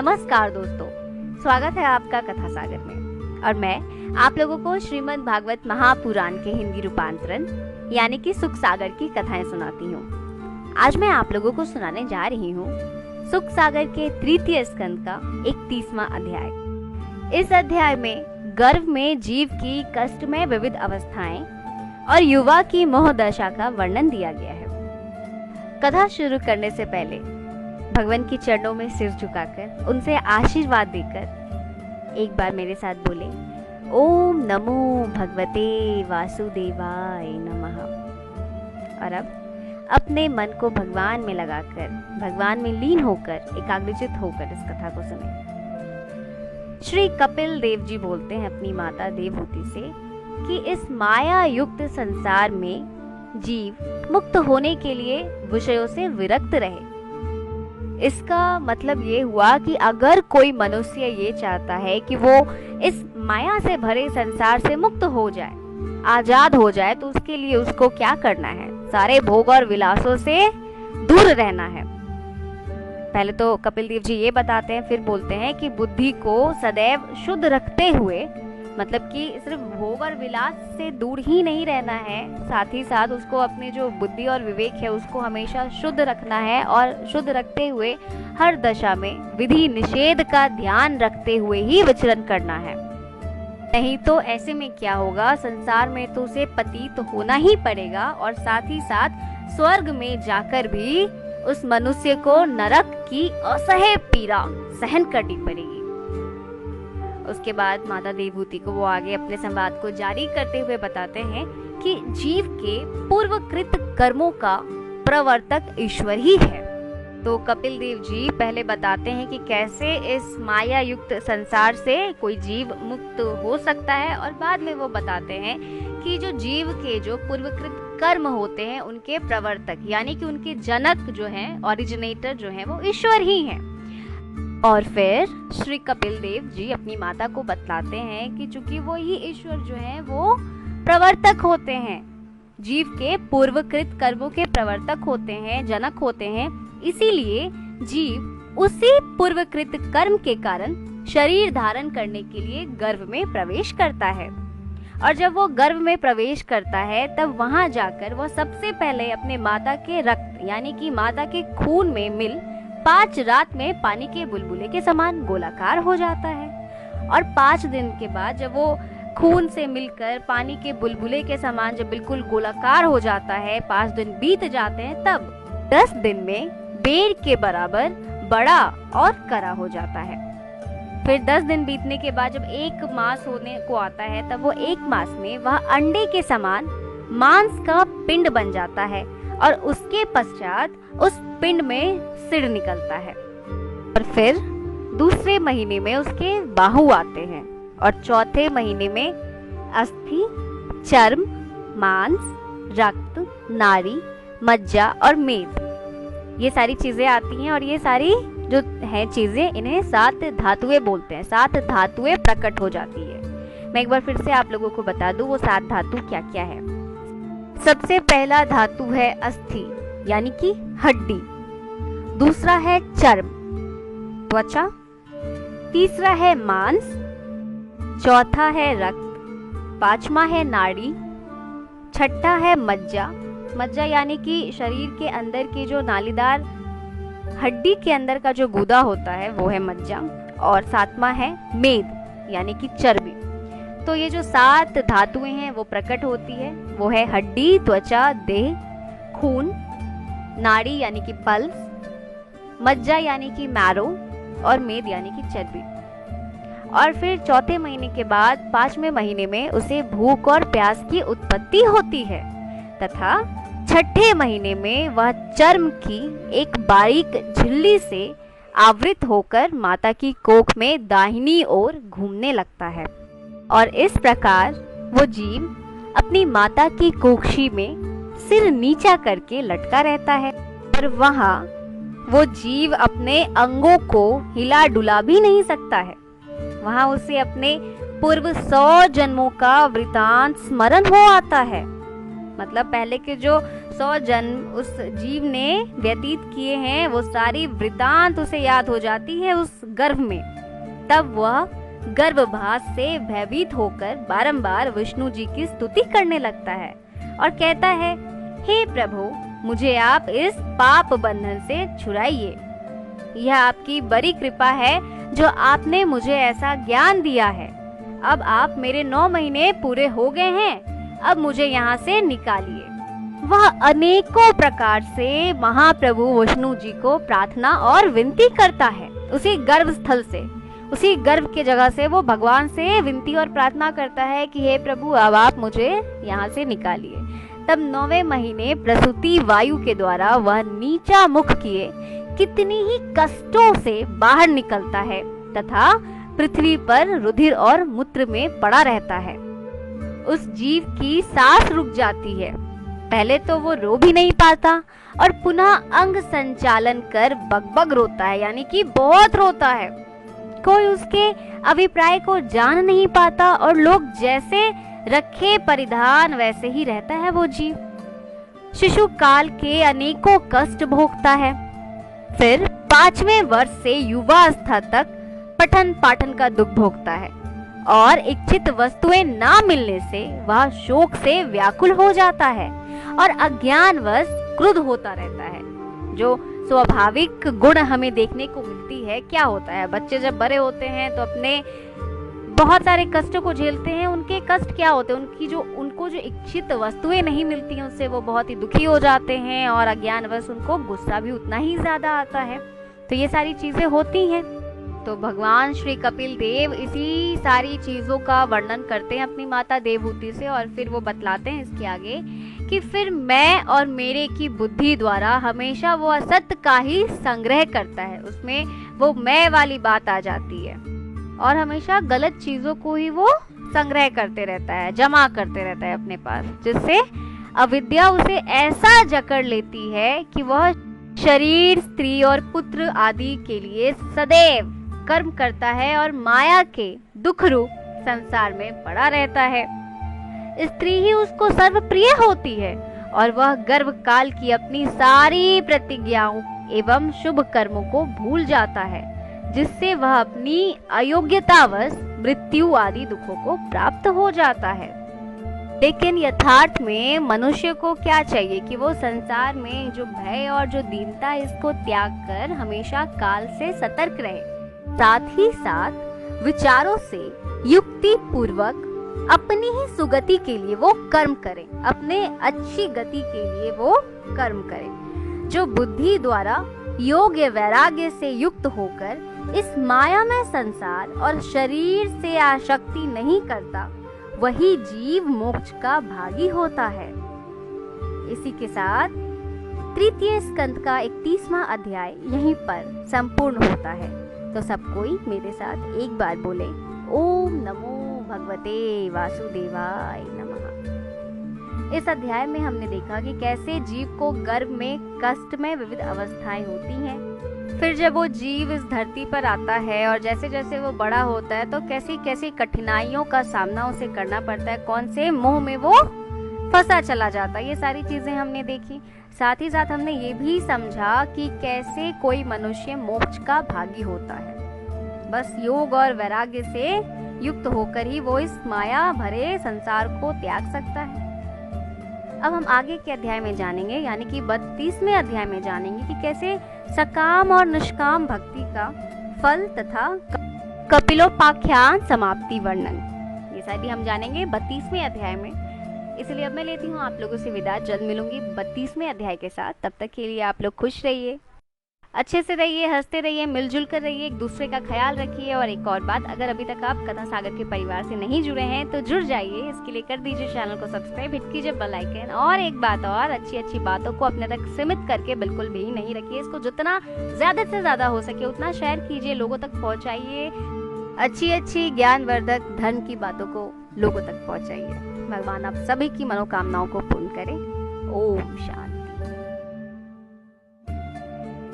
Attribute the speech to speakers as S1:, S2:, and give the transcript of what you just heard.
S1: नमस्कार दोस्तों, स्वागत है आपका कथा सागर में। और मैं आप लोगों को श्रीमद् भागवत महापुराण के हिंदी रूपांतरण यानी कि सुख सागर की कथाएं सुनाती हूँ। आज मैं आप लोगों को सुनाने जा रही हूँ सुख सागर के तृतीय स्कंद का 31वां अध्याय। इस अध्याय में गर्भ में जीव की कष्टमय विविध अवस्थाएं और युवा की मोह दशा का वर्णन दिया गया है। कथा शुरू करने से पहले भगवान की चरणों में सिर झुकाकर उनसे आशीर्वाद देकर एक बार मेरे साथ बोले, ओम नमो भगवते वासुदेवाय नमः। और अब अपने मन को भगवान में लगाकर भगवान में लीन होकर एकाग्रचित होकर इस कथा को सुने। श्री कपिल देव जी बोलते हैं अपनी माता देवहूति से कि इस माया युक्त संसार में जीव मुक्त होने के लिए विषयों से विरक्त रहे। इसका मतलब ये हुआ कि अगर कोई मनुष्य ये चाहता है कि वो इस माया से भरे संसार से मुक्त हो जाए, आजाद हो जाए, तो उसके लिए उसको क्या करना है? सारे भोग और विलासों से दूर रहना है। पहले तो कपिल देव जी ये बताते हैं, फिर बोलते हैं कि बुद्धि को सदैव शुद्ध रखते हुए, मतलब कि सिर्फ भोग और विलास से दूर ही नहीं रहना है, साथ ही साथ उसको अपने जो बुद्धि और विवेक है उसको हमेशा शुद्ध रखना है और शुद्ध रखते हुए हर दशा में विधि निषेध का ध्यान रखते हुए ही विचरण करना है। नहीं तो ऐसे में क्या होगा, संसार में तो उसे पतित होना ही पड़ेगा और साथ ही साथ स्वर्ग में जाकर भी उस मनुष्य को नरक की असह्य पीड़ा सहन करनी पड़ेगी। उसके बाद माता देवहूति को वो आगे अपने संवाद को जारी करते हुए बताते हैं कि जीव के पूर्वकृत कर्मों का प्रवर्तक ईश्वर ही है। तो कपिल देव जी पहले बताते हैं कि कैसे इस माया युक्त संसार से कोई जीव मुक्त हो सकता है, और बाद में वो बताते हैं कि जो जीव के जो पूर्वकृत कर्म होते हैं उनके प्रवर्तक यानी कि उनके जनक जो हैं, ओरिजिनेटर जो हैं, वो ईश्वर ही हैं। और फिर श्री कपिल देव जी अपनी माता को बतलाते हैं कि चूंकि वो ही ईश्वर जो हैं वो प्रवर्तक होते हैं, जीव के पूर्वकृत कर्मों के प्रवर्तक होते हैं, जनक होते हैं, इसीलिए जीव उसी पूर्वकृत कर्म के कारण शरीर धारण करने के लिए गर्भ में प्रवेश करता है। और जब वो गर्भ में प्रवेश करता है तब वहां जाकर वो सबसे पहले अपने माता के रक्त यानी कि माता के खून में मिल 5 रात में पानी के बुलबुले के समान गोलाकार हो जाता है। और 5 दिन के बाद जब वो खून से मिलकर पानी के बुलबुले के समान जब बिल्कुल गोलाकार हो जाता है, 5 दिन बीत जाते हैं, तब 10 दिन में बेर के बराबर बड़ा और कड़ा हो जाता है। फिर 10 दिन बीतने के बाद जब 1 मास होने को आता है, तब वो 1 मास में वह अंडे के समान मांस का पिंड बन जाता है और उसके पश्चात उस पिंड में सिर निकलता है। और फिर दूसरे महीने में उसके बाहु आते हैं और चौथे महीने में अस्थि, चर्म, मांस, रक्त, नाड़ी, मज्जा और मेद, ये सारी चीजें आती हैं। और ये सारी जो है चीजें, इन्हें 7 धातुएं बोलते हैं। 7 धातुएं प्रकट हो जाती है। मैं एक बार फिर से आप लोगों को बता दूं वो 7 धातु क्या क्या है। सबसे पहला धातु है अस्थि यानी कि हड्डी, दूसरा है चर्म त्वचा, तीसरा है मांस, चौथा है रक्त, 5वां है नाड़ी, छठा है मज्जा, मज्जा यानी कि शरीर के अंदर की जो नालीदार हड्डी के अंदर का जो गूदा होता है वो है मज्जा, और 7वां है मेद यानी कि चर्बी। तो ये जो 7 धातुएं हैं वो प्रकट होती है, वो है हड्डी, त्वचा, देह, खून, नाड़ी यानी कि पल्स, मज्जा यानी कि मैरो और मेद यानी कि चर्बी। और फिर चौथे महीने के बाद 5वें महीने में उसे भूख और प्यास की उत्पत्ति होती है तथा छठे महीने में वह चर्म की एक बारीक झिल्ली से आवृत होकर माता की कोख में दाहिनी ओर घूमने लगता है। और इस प्रकार वो जीव अपनी माता की कोखशी में सिर नीचा करके लटका रहता है और वहां वो जीव अपने अंगों को हिला डुला भी नहीं सकता है। वहां उसे अपने पूर्व 100 जन्मों का वृतांत स्मरण हो आता है। मतलब पहले के जो 100 जन्म उस जीव ने व्यतीत किए हैं, वो सारी वृतांत उसे याद हो जाती है उस गर्भ में। तब वह गर्भभास से भयभीत होकर बारंबार विष्णु जी की स्तुति करने लगता है और कहता है, हे प्रभु, मुझे आप इस पाप बंधन से छुड़ाइए। यह आपकी बड़ी कृपा है जो आपने मुझे ऐसा ज्ञान दिया है। अब आप मेरे 9 महीने पूरे हो गए हैं, अब मुझे यहाँ से निकालिए। वह अनेकों प्रकार से महाप्रभु विष्णु जी को प्रार्थना और विनती करता है। उसी गर्भ स्थल से, उसी गर्भ के जगह से वो भगवान से विनती और प्रार्थना करता है कि हे प्रभु, अब आप मुझे यहाँ से निकालिए। तब 9वें महीने प्रसूति वायु के द्वारा वह नीचा मुख किए कितनी ही कष्टों से बाहर निकलता है तथा पृथ्वी पर रुधिर और मूत्र में पड़ा रहता है। उस जीव की सांस रुक जाती है। पहले तो वो रो भी नहीं पाता और पुनः अंग संचालन कर बगबग रोता है, यानी कि बहुत रोता है। कोई उसके अभिप्राय को जान नहीं पाता और लोग जैसे रखे परिधान वैसे ही रहता है वो जीव। शिशु काल के अनेकों कष्ट भोगता है। फिर 5वें वर्ष से युवावस्था तक पठन पाठन का दुख भोगता है और इच्छित वस्तुएं ना मिलने से वह शोक से व्याकुल हो जाता है और अज्ञानवश क्रुद्ध होता रहता है। जो स्वाभाविक गुण हमें देखने को मिलती है, क्या होता है, बच्चे जब बड़े होते हैं तो अपने बहुत सारे कष्टों को झेलते हैं। उनके कष्ट क्या होते हैं, उनको जो इच्छित वस्तुएं नहीं मिलती हैं उससे वो बहुत ही दुखी हो जाते हैं और अज्ञानवश उनको गुस्सा भी उतना ही ज्यादा आता है। तो ये सारी चीजें होती हैं। तो भगवान श्री कपिल देव इसी सारी चीजों का वर्णन करते हैं अपनी माता देवहूति से और फिर वो बतलाते हैं इसके आगे कि फिर मैं और मेरे की बुद्धि द्वारा हमेशा वो असत्य का ही संग्रह करता है। उसमें वो मैं वाली बात आ जाती है और हमेशा गलत चीजों को ही वो संग्रह करते रहता है, जमा करते रहता है अपने पास, जिससे अविद्या उसे ऐसा जकड़ लेती है कि वह शरीर, स्त्री और पुत्र आदि के लिए सदैव कर्म करता है और माया के दुख रूप संसार में पड़ा रहता है। स्त्री ही उसको सर्वप्रिय होती है और वह गर्भ काल की अपनी सारी प्रतिज्ञाओं एवं शुभ कर्मों को भूल जाता है, जिससे वह अपनी अयोग्यतावश मृत्यु आदि दुखों को प्राप्त हो जाता है। लेकिन यथार्थ में मनुष्य को क्या चाहिए कि वो संसार में जो भय और जो दीनता है इसको त्याग कर हमेशा काल से सतर्क रहे, साथ ही साथ विचारों से युक्ति पूर्वक अपनी ही सुगति के लिए वो कर्म करे, अपने अच्छी गति के लिए वो कर्म करे। जो बुद्धि द्वारा योग्य वैराग्य से युक्त होकर इस माया में संसार और शरीर से आसक्ति नहीं करता, वही जीव मोक्ष का भागी होता है। इसी के साथ तृतीय स्कंद का 31वां अध्याय यहीं पर संपूर्ण होता है। तो सब कोई मेरे साथ एक बार बोले, ओम नमो भगवते वासुदेवाय नमः। इस अध्याय में हमने देखा कि कैसे जीव को गर्भ में कष्ट में विविध अवस्थाएं होती हैं। फिर जब वो जीव इस धरती पर आता है और जैसे जैसे वो बड़ा होता है तो कैसी कैसी कठिनाइयों का सामना उसे करना पड़ता है, कौन से मोह में वो फंसा चला जाता है, ये सारी चीजें हमने देखी। साथ ही साथ हमने ये भी समझा कि कैसे कोई मनुष्य मोक्ष का भागी होता है। बस योग और वैराग्य से युक्त होकर ही वो इस माया भरे संसार को त्याग सकता है। अब हम आगे के अध्याय में जानेंगे, यानी कि 32वें अध्याय में जानेंगे कि कैसे सकाम और निष्काम भक्ति का फल तथा कपिलोपाख्यान समाप्ति वर्णन, ये सारी हम जानेंगे 32वें अध्याय में। इसलिए अब मैं लेती हूँ आप लोगों से विदा। जल्द मिलूंगी 32वें अध्याय के साथ। तब तक के लिए आप लोग खुश रहिए, अच्छे से रहिए, हंसते रहिए, मिलजुल कर रहिए, एक दूसरे का ख्याल रखिए। और एक और बात, अगर अभी तक आप कथा सागर के परिवार से नहीं जुड़े हैं तो जुड़ जाइए। इसके लिए कर दीजिए चैनल को सब्सक्राइब, हिट कीजिए बेल आइकन। और एक बात और, अच्छी अच्छी बातों को अपने तक सीमित करके बिल्कुल भी नहीं रखिए। इसको जितना ज्यादा से ज्यादा हो सके उतना शेयर कीजिए, लोगों तक पहुँचाइए। अच्छी अच्छी ज्ञानवर्धक धर्म की बातों को लोगों तक पहुँचाइए। भगवान आप सभी की मनोकामनाओं को पूर्ण करें। ओम शांति।